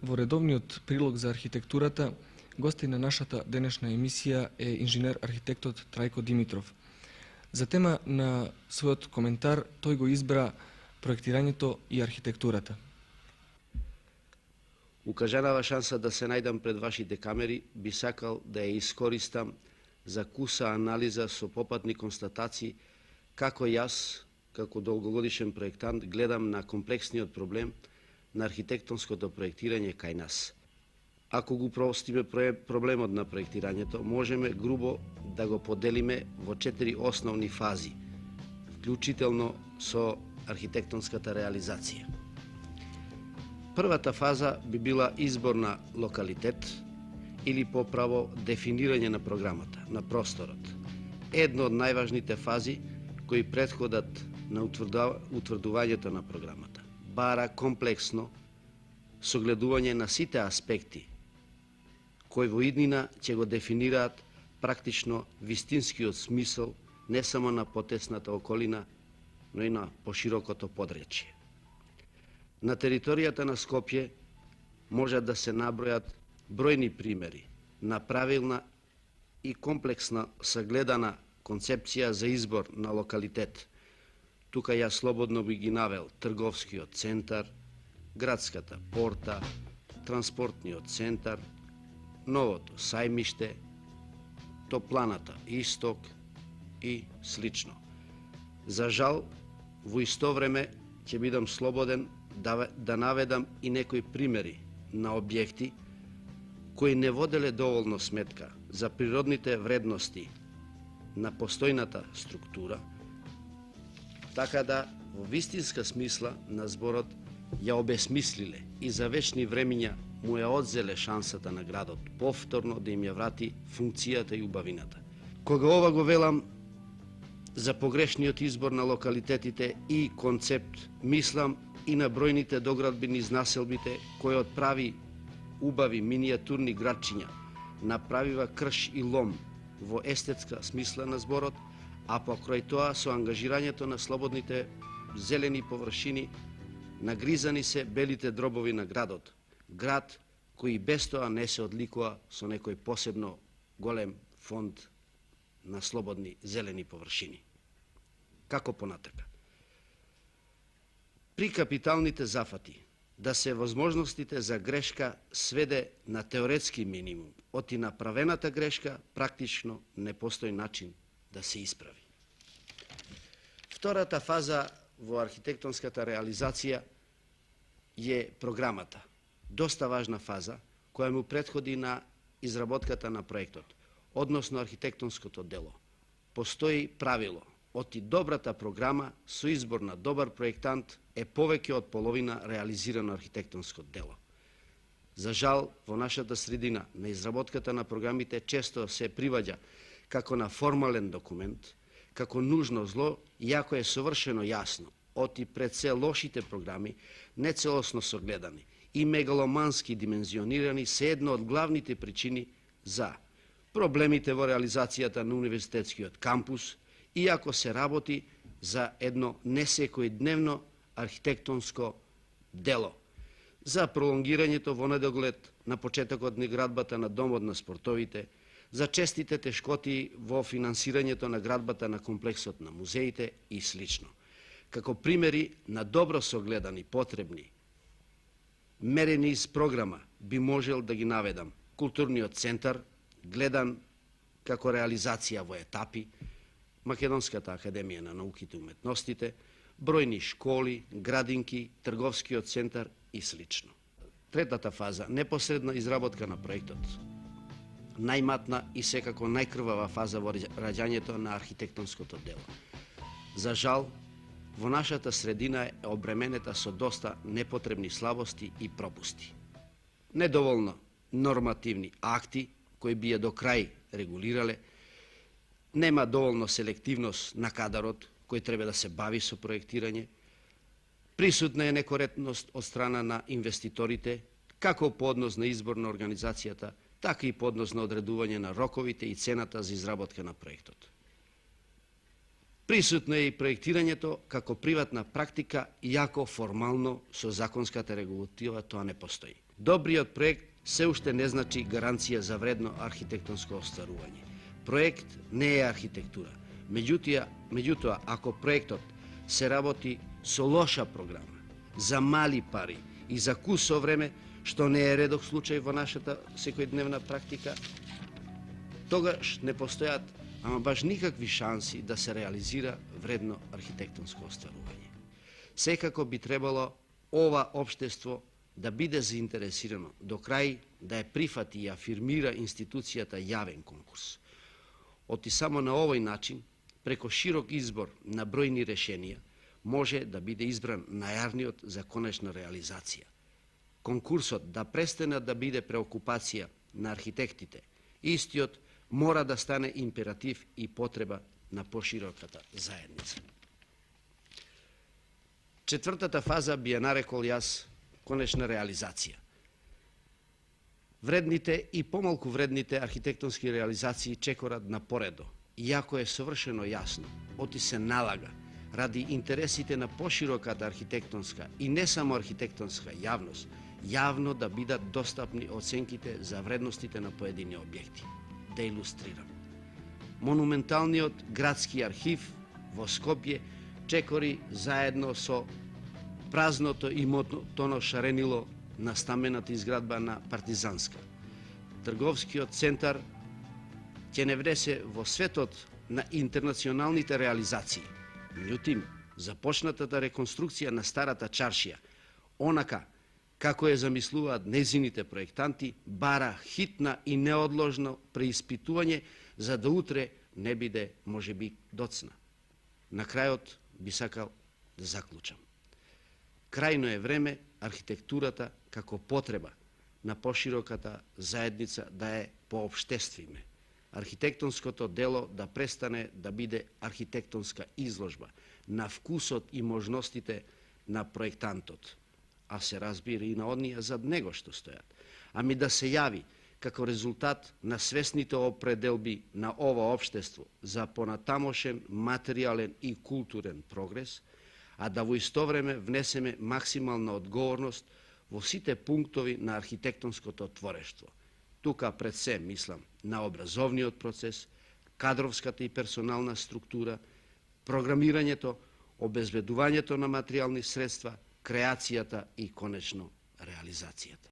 Во редовниот прилог за архитектурата, гостин на нашата денешна емисија е инженер-архитектот Трајко Димитров. За тема на својот коментар тој го избра проектирањето и архитектурата. Укажанава шанса да се најдам пред вашите камери, би сакал да ја искористам за куса анализа со попатни констатации како јас, како долгогодишен проектант, гледам на комплексниот проблем на архитектонското проектирање кај нас. Ако го простиме проблемот на проектирањето, можеме грубо да го поделиме во 4 основни фази, вклучително со архитектонската реализација. Првата фаза би била избор на локалитет или поправо дефинирање на програмата, на просторот. Едно од најважните фази кои претходат на утврдувањето на програмата. Бара комплексно согледување на сите аспекти кои во иднина ќе го дефинираат практично вистинскиот смисол не само на потесната околина, но и на поширокото подречје. На територијата на Скопје може да се набројат бројни примери на правилна и комплексна сагледана концепција за избор на локалитет. Тука ја слободно би ги навел трговскиот центар, градската порта, транспортниот центар, новото сајмиште, топланата Исток и слично. За жал, во исто време ќе бидам слободен да наведам и некои примери на објекти кои не воделе доволно сметка за природните вредности на постојната структура, така да во вистинска смисла на зборот ја обесмислиле и за вечни времиња му ја одзеле шансата на градот повторно да им ја врати функцијата и убавината. Кога ова го велам за погрешниот избор на локалитетите и концепт, мислам и на бројните доградби низ населбите кои од прави убави минијатурни градчиња направива крш и лом во естетска смисла на зборот, а покрај тоа со ангажирањето на слободните зелени површини нагризани се белите дробови на градот. Град кој без тоа не се одликува со некој посебно голем фонд на слободни зелени површини. Како понатака? При капиталните зафати да се возможностите за грешка сведе на теоретски минимум, оти направената грешка практично не постои начин да се исправи. Втората фаза во архитектонската реализација е програмата. Доста важна фаза која му претходи на изработката на проектот, односно архитектонското дело. Постои правило: оти добрата програма со избор на добар проектант е повеќе од половина реализирано архитектонско дело. За жал, во нашата средина на изработката на програмите често се приваѓа како на формален документ, како нужно зло, иако е совршено јасно, оти пред се лошите програми, нецелосно согледани и мегаломански димензионирани се една од главните причини за проблемите во реализацијата на универзитетскиот кампус, иако се работи за едно несекојдневно архитектонско дело, за пролонгирањето во недоглед на почетокот на градбата на домот на спортовите, за честите тешкоти во финансирањето на градбата на комплексот на музеите и слично. Како примери на добро согледани потребни мерени из програма би можел да ги наведам културниот центар, гледан како реализација во етапи, Македонската академија на науките и уметностите, бројни школи, градинки, трговскиот центар и слично. Третата фаза, непосредна изработка на проектот. Најматна и секако најкрвава фаза во раѓањето на архитектонското дело. За жал, во нашата средина е обременета со доста непотребни слабости и пропусти. Недоволно нормативни акти кои би ја до крај регулирале, нема доволно селективност на кадарот кој треба да се бави со проектирање, присутна е некоректност од страна на инвеститорите, како по однос на избор на организацијата, така и по однос на одредување на роковите и цената за изработка на проектот. Присутно е и проектирањето како приватна практика, иако формално со законската регулатива тоа не постои. Добриот проект се уште не значи гаранција за вредно архитектонско остварување. Проект не е архитектура. Меѓутоа, ако проектот се работи со лоша програма, за мали пари и за кусо време, што не е редок случај во нашата секојдневна практика, тогаш не постојат ама баш никакви шанси да се реализира вредно архитектонско остварување. Секако би требало ова општество да биде заинтересирано до крај да ја прифати и афирмира институцијата јавен конкурс. Оти само на овој начин, преко широк избор на бројни решенија, може да биде избран најарниот за конечна реализација. Конкурсот да престане да биде преокупација на архитектите, истиот мора да стане императив и потреба на пошироката заедница. Четвртата фаза би ја нарекол јас конечна реализација. Вредните и помалку вредните архитектонски реализации чекорат на поредо, иако е совршено јасно, оти се налага, ради интересите на пошироката архитектонска и не само архитектонска јавност, јавно да бидат достапни оценките за вредностите на поедини објекти. Да илустрирам. Монументалниот градски архив во Скопје чекори заедно со празното и мотоно шаренило на стамбената изградба на Партизанска. Трговскиот центар ќе не внесе во светот на интернационалните реализации. Меѓутоа, започнатата реконструкција на старата чаршија, онака како ја замислуваат незините проектанти, бара хитна и неодложно преиспитување за да утре не биде можеби доцна. На крајот би сакал да заклучам. Крајно е време архитектурата како потреба на пошироката заедница да е поопштествиме. Архитектонското дело да престане да биде архитектонска изложба на вкусот и можностите на проектантот, а се разбира и на оние зад него што стојат, ами да се јави како резултат на свесните определби на ова општество за понатамошен материјален и културен прогрес, а да во исто време внесеме максимална одговорност во сите пунктови на архитектонското творештво. Тука пред се мислам на образовниот процес, кадровската и персонална структура, програмирањето, обезбедувањето на материјални средства, креацијата и конечно реализацијата.